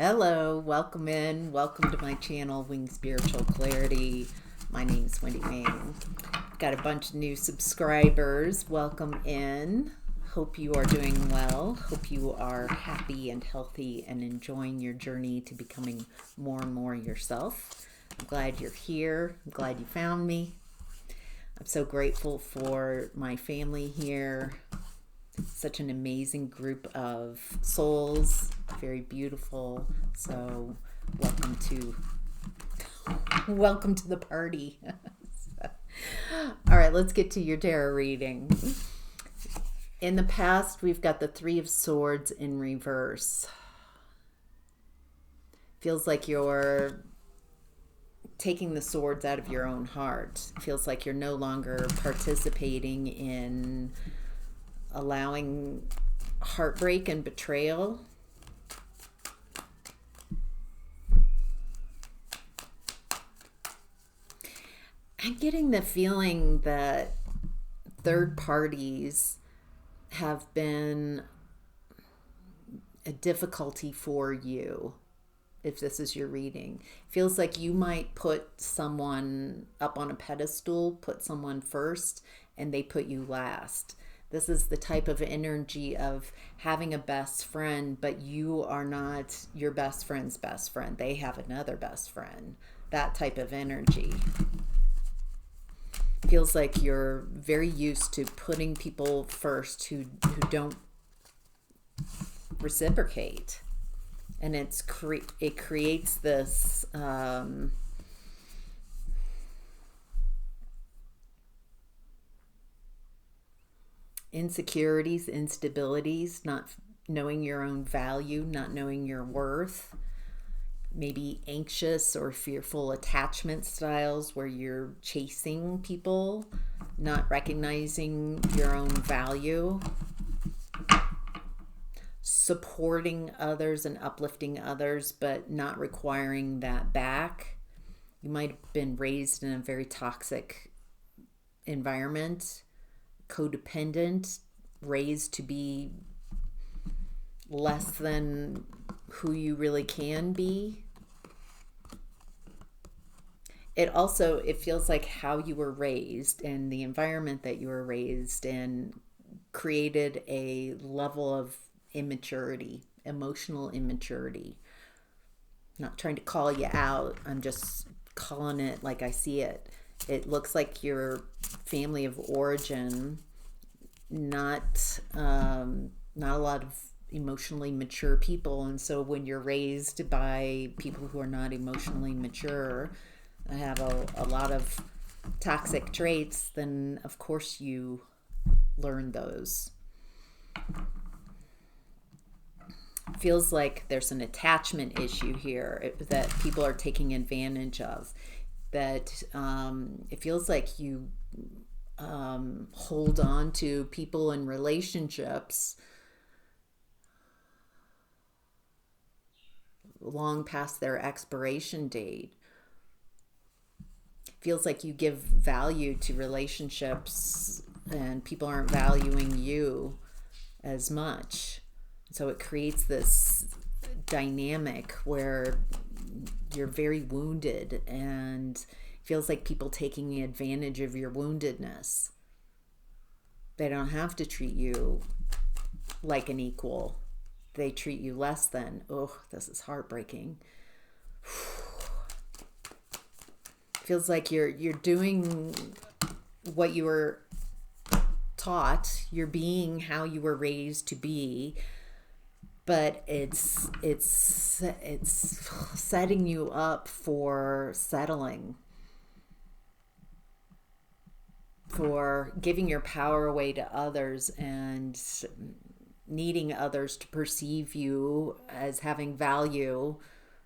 Hello, welcome in. Welcome to my channel, Wing Spiritual Clarity. My name is Wendy Wing. Got a bunch of new subscribers. Welcome in. Hope you are doing well. Hope you are happy and healthy and enjoying your journey to becoming more and more yourself. I'm glad you're here. I'm glad you found me. I'm so grateful for my family here. Such an amazing group of souls, very beautiful. So welcome to the party. All right, let's get to your tarot reading. In the past, we've got the Three of Swords in reverse. Feels like you're taking the swords out of your own heart. Feels like you're no longer participating in allowing heartbreak and betrayal. I'm getting the feeling that third parties have been a difficulty for you. If this is your reading, feels like you might put someone up on a pedestal, put someone first, and they put you last. This is the type of energy of having a best friend, but you are not your best friend's best friend. They have another best friend. That type of energy. Feels like you're very used to putting people first who don't reciprocate. And it creates this insecurities, instabilities, not knowing your own value, not knowing your worth, maybe anxious or fearful attachment styles where you're chasing people, not recognizing your own value, supporting others and uplifting others, but not requiring that back. You might have been raised in a very toxic environment, codependent, raised to be less than who you really can be. It feels like how you were raised and the environment that you were raised in created a level of immaturity, emotional immaturity. Not trying to call you out, I'm just calling it like I see it. It looks like your family of origin, not a lot of emotionally mature people, and so when you're raised by people who are not emotionally mature, have a lot of toxic traits, then of course you learn those. Feels like there's an attachment issue here that people are taking advantage of. That it feels like you hold on to people and relationships long past their expiration date. Feels like you give value to relationships and people aren't valuing you as much. So it creates this dynamic where you're very wounded and feels like people taking advantage of your woundedness. They don't have to treat you like an equal. They treat you less than. Oh, this is heartbreaking. Feels like you're doing what you were taught. You're being how you were raised to be. But it's setting you up for settling, for giving your power away to others and needing others to perceive you as having value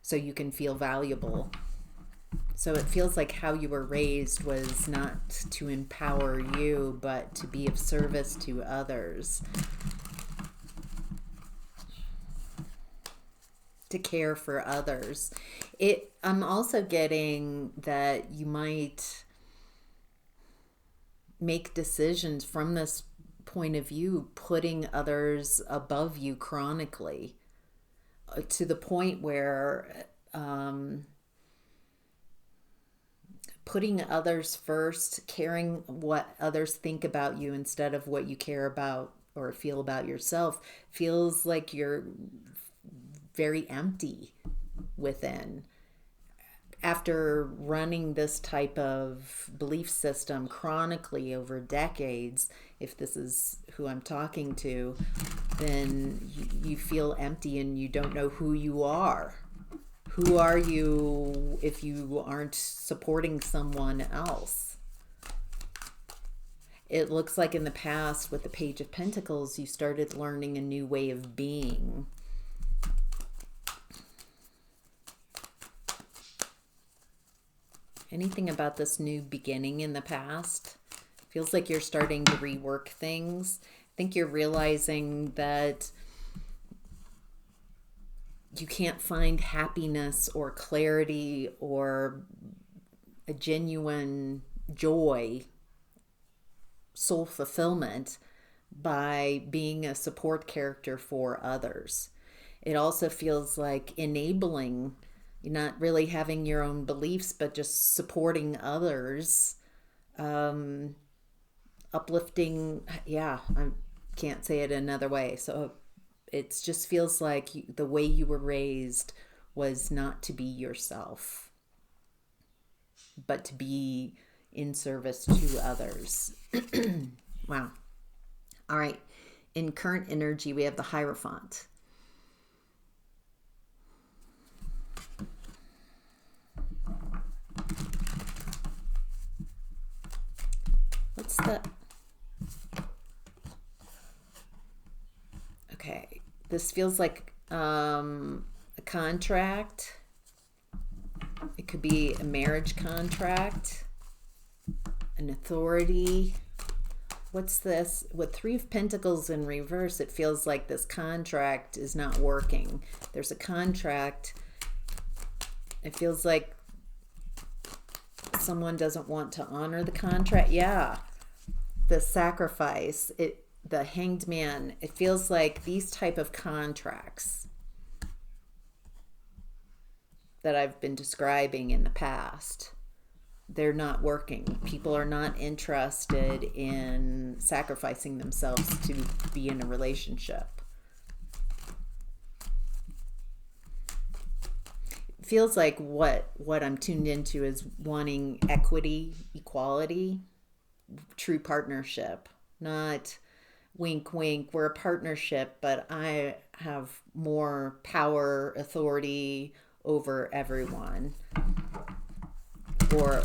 so you can feel valuable. So it feels like how you were raised was not to empower you, but to be of service to others. To care for others. I'm also getting that you might make decisions from this point of view, putting others above you chronically. to the point where putting others first, caring what others think about you instead of what you care about or feel about yourself, feels like you're very empty within. After running this type of belief system chronically over decades, if this is who I'm talking to, then you feel empty and you don't know who you are. Who are you if you aren't supporting someone else? It looks like in the past with the Page of Pentacles, you started learning a new way of being. Anything about this new beginning in the past? Feels like you're starting to rework things. I think you're realizing that you can't find happiness or clarity or a genuine joy, soul fulfillment by being a support character for others. It also feels like enabling, not really having your own beliefs, but just supporting others, uplifting. Yeah, I can't say it another way. So it just feels like the way you were raised was not to be yourself, but to be in service to others. Wow. All right. In current energy, we have the Hierophant. What's the... Okay. This feels like a contract. It could be a marriage contract, an authority. What's this? With Three of Pentacles in reverse, it feels like this contract is not working. There's a contract. It feels like someone doesn't want to honor the contract. Yeah. The sacrifice. The Hanged Man. It feels like these type of contracts that I've been describing in the past, they're not working. People are not interested in sacrificing themselves to be in a relationship. It feels like what I'm tuned into is wanting equity, equality, true partnership, not wink, wink, we're a partnership, but I have more power, authority over everyone. Or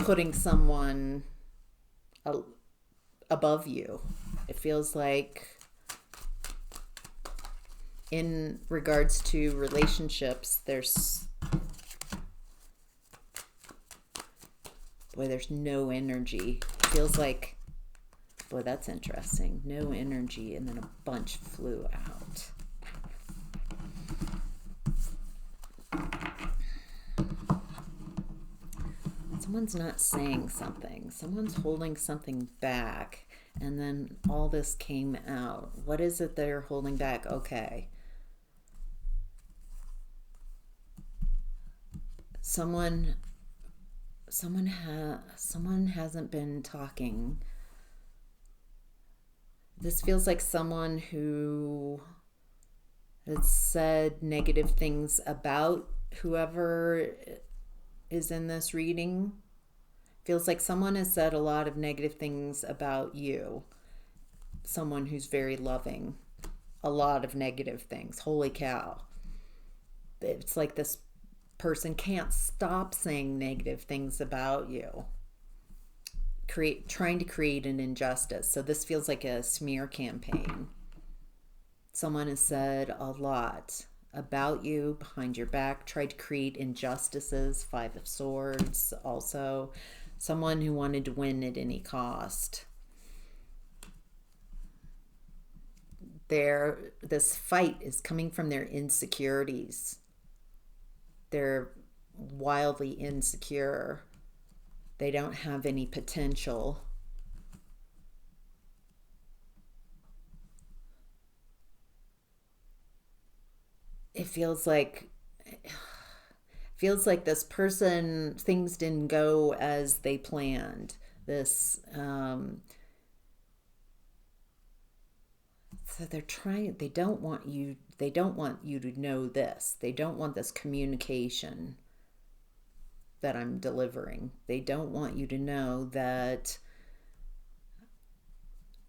putting someone above you. It feels like in regards to relationships, there's no energy. It feels like, boy, that's interesting. No energy, and then a bunch flew out. Someone's not saying something. Someone's holding something back, and then all this came out. What is it they're holding back? Okay. Someone hasn't been talking. This feels like someone who has said negative things about whoever is in this reading. Feels like someone has said a lot of negative things about you. Someone who's very loving. A lot of negative things. Holy cow. It's like this person can't stop saying negative things about you. Trying to create an injustice. So this feels like a smear campaign. Someone has said a lot about you behind your back, tried to create injustices. Five of Swords also. Someone who wanted to win at any cost. This fight is coming from their insecurities. They're wildly insecure. They don't have any potential. it feels like this person, things didn't go as they planned. This so they don't want you to know this. They don't want this communication that I'm delivering. They don't want you to know that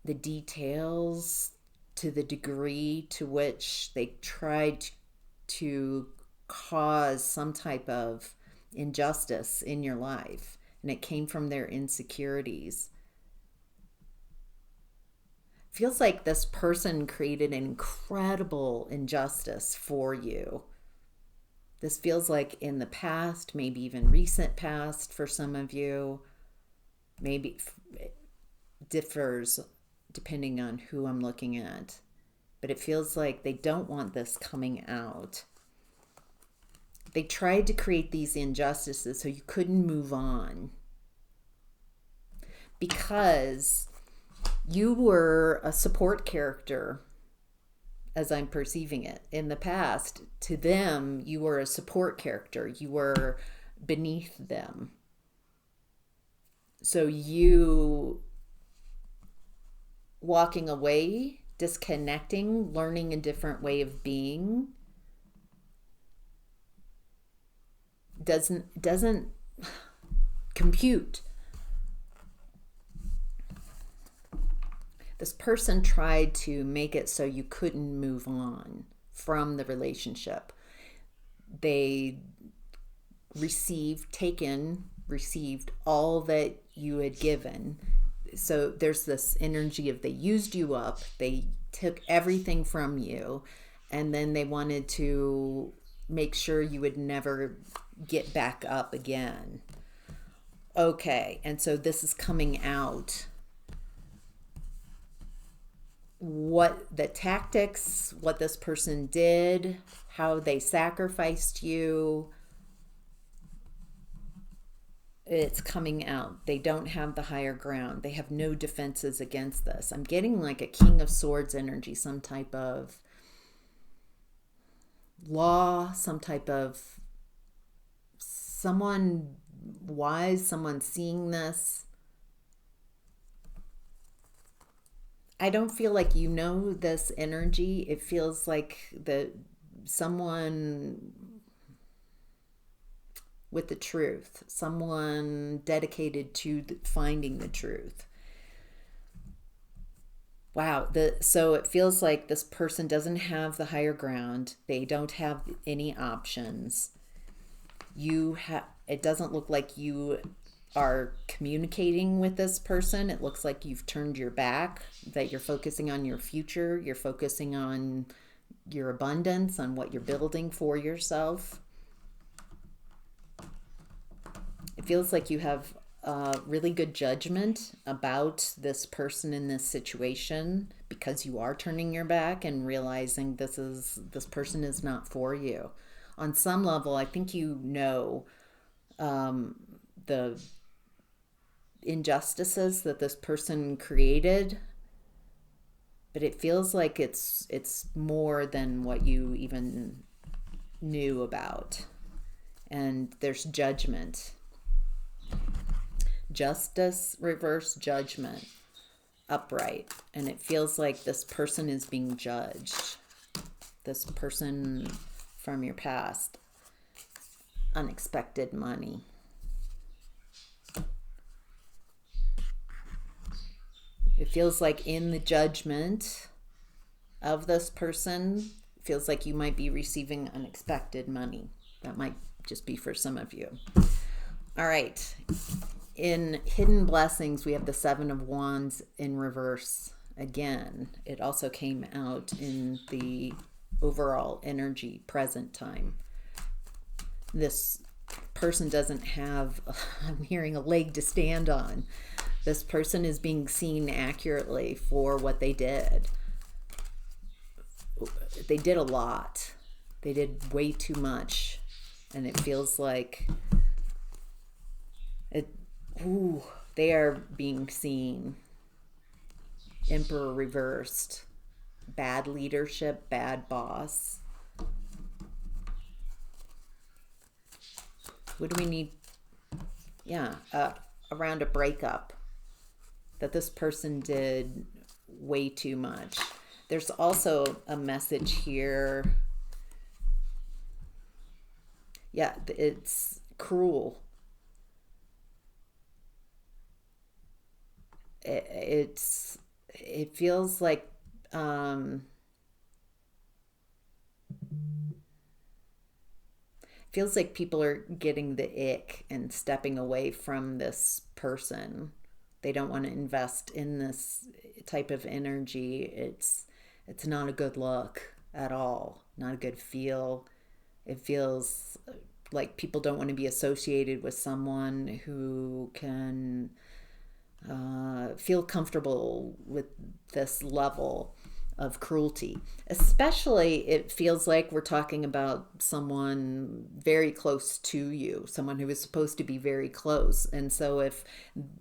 the details, to the degree to which they tried to cause some type of injustice in your life, and it came from their insecurities. Feels like this person created an incredible injustice for you. This feels like in the past, maybe even recent past for some of you. Maybe it differs depending on who I'm looking at. But it feels like they don't want this coming out. They tried to create these injustices so you couldn't move on. Because you were a support character, as I'm perceiving it. In the past, to them, you were a support character. You were beneath them. So you walking away, disconnecting, learning a different way of being doesn't compute. This person tried to make it so you couldn't move on from the relationship. They received all that you had given. So there's this energy of they used you up, they took everything from you, and then they wanted to make sure you would never get back up again. Okay, and so this is coming out. What the tactics, what this person did, how they sacrificed you, it's coming out. They don't have the higher ground. They have no defenses against this. I'm getting like a King of Swords energy, some type of law, some type of someone wise, someone seeing this. I don't feel like you know this energy. It feels like someone with the truth, someone dedicated to finding the truth. Wow, so it feels like this person doesn't have the higher ground. They don't have any options. It doesn't look like you are communicating with this person. It looks like you've turned your back, that you're focusing on your future, you're focusing on your abundance, on what you're building for yourself. It feels like you have really good judgment about this person in this situation because you are turning your back and realizing this person is not for you. On some level, I think you know the injustices that this person created, but it feels like it's more than what you even knew about. And there's judgment. Justice, reverse, judgment, upright. And it feels like this person is being judged. This person from your past. Unexpected money. It feels like in the judgment of this person, it feels like you might be receiving unexpected money. That might just be for some of you. All right. In Hidden Blessings, we have the Seven of Wands in reverse again. It also came out in the overall energy present time. This person doesn't have, I'm hearing, a leg to stand on. This person is being seen accurately for what they did. They did a lot. They did way too much. And it feels like they are being seen. Emperor reversed. Bad leadership, bad boss. What do we need? Yeah, around a breakup, that this person did way too much. There's also a message here. Yeah, it's cruel. It feels like um, feels like people are getting the ick and stepping away from this person. They don't want to invest in this type of energy. It's not a good look at all. Not a good feel. It feels like people don't want to be associated with someone who can feel comfortable with this level of cruelty. Especially, it feels like we're talking about someone very close to you, someone who is supposed to be very close. And so, if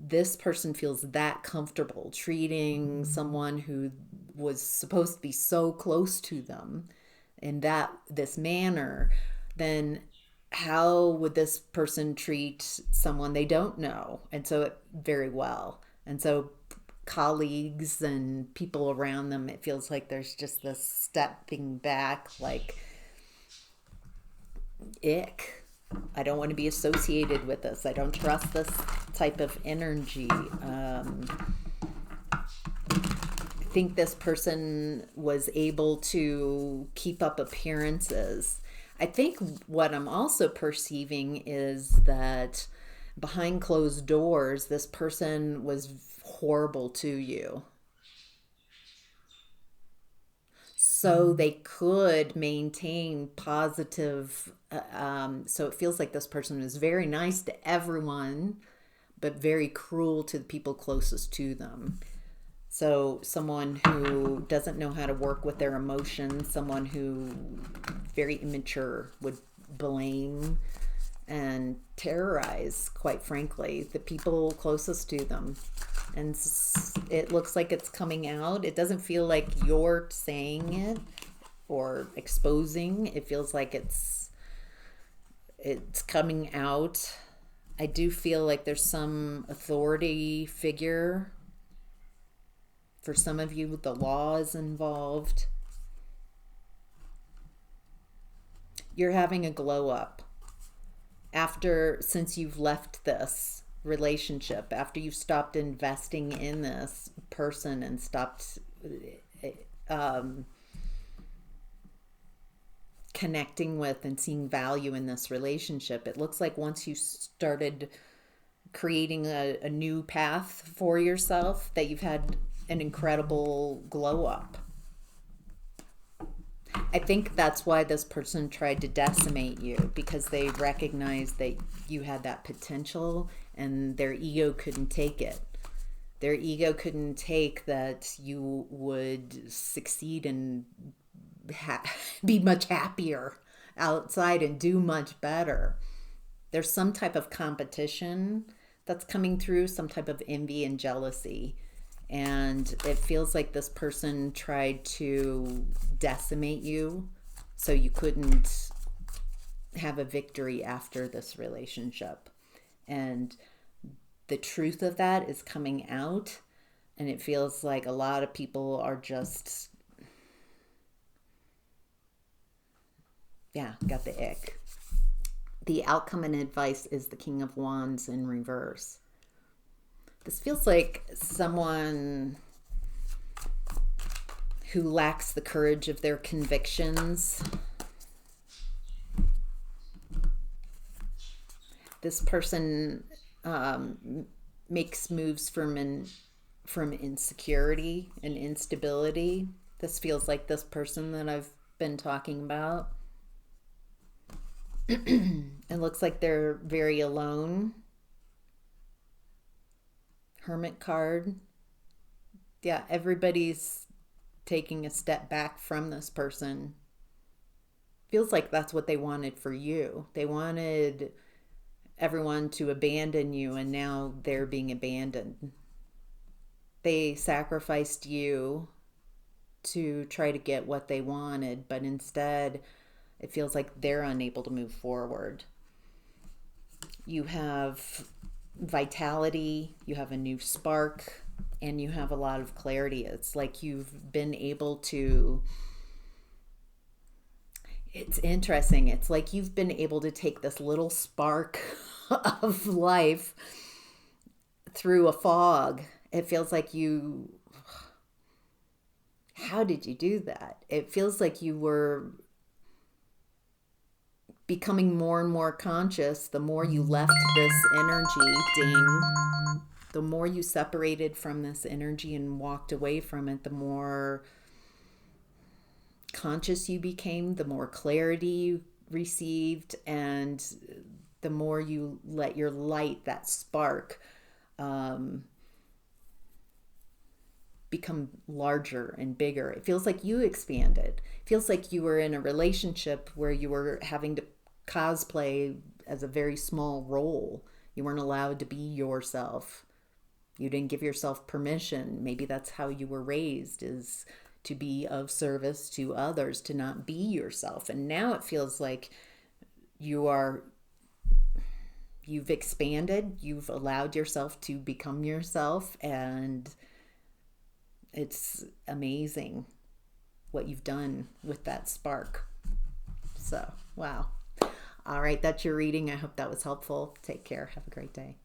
this person feels that comfortable treating someone who was supposed to be so close to them in this manner, then how would this person treat someone they don't know? And so it very well. And so colleagues and people around them, it feels like there's just this stepping back, like, ick. I don't want to be associated with this. I don't trust this type of energy. I think this person was able to keep up appearances. I think what I'm also perceiving is that behind closed doors, this person was horrible to you. So they could maintain positive. So it feels like this person is very nice to everyone, but very cruel to the people closest to them. So someone who doesn't know how to work with their emotions, someone who very immature would blame and terrorize, quite frankly, the people closest to them. And it looks like it's coming out. It doesn't feel like you're saying it or exposing. It feels like it's coming out. I do feel like there's some authority figure. For some of you, the law is involved. You're having a glow up since you've left this relationship, after you've stopped investing in this person and stopped connecting with and seeing value in this relationship. It looks like once you started creating a new path for yourself, that you've had an incredible glow up. I think that's why this person tried to decimate you, because they recognized that you had that potential and their ego couldn't take it. Their ego couldn't take that you would succeed and be much happier outside and do much better. There's some type of competition that's coming through, some type of envy and jealousy. And it feels like this person tried to decimate you so you couldn't have a victory after this relationship. And the truth of that is coming out. And it feels like a lot of people are just, got the ick. The outcome and advice is the King of Wands in reverse. This feels like someone who lacks the courage of their convictions. This person makes moves from insecurity and instability. This feels like this person that I've been talking about. It looks like they're very alone. Hermit card. Yeah, everybody's taking a step back from this person. Feels like that's what they wanted for you. They wanted everyone to abandon you, and now they're being abandoned. They sacrificed you to try to get what they wanted, but instead it feels like they're unable to move forward. You have vitality, you have a new spark, and you have a lot of clarity. It's like you've been able to, it's interesting. It's like you've been able to take this little spark of life through a fog. It feels like you, how did you do that? It feels like you were becoming more and more conscious the more you left this energy. Ding. The more you separated from this energy and walked away from it, the more conscious you became, the more clarity you received, and the more you let your light, that spark, become larger and bigger. It feels like you expanded. It feels like you were in a relationship where you were having to cosplay as a very small role. You weren't allowed to be yourself. You didn't give yourself permission. Maybe that's how you were raised, is to be of service to others, to not be yourself. And now it feels like you've expanded, you've allowed yourself to become yourself, and it's amazing what you've done with that spark. So, wow. All right, that's your reading. I hope that was helpful. Take care. Have a great day.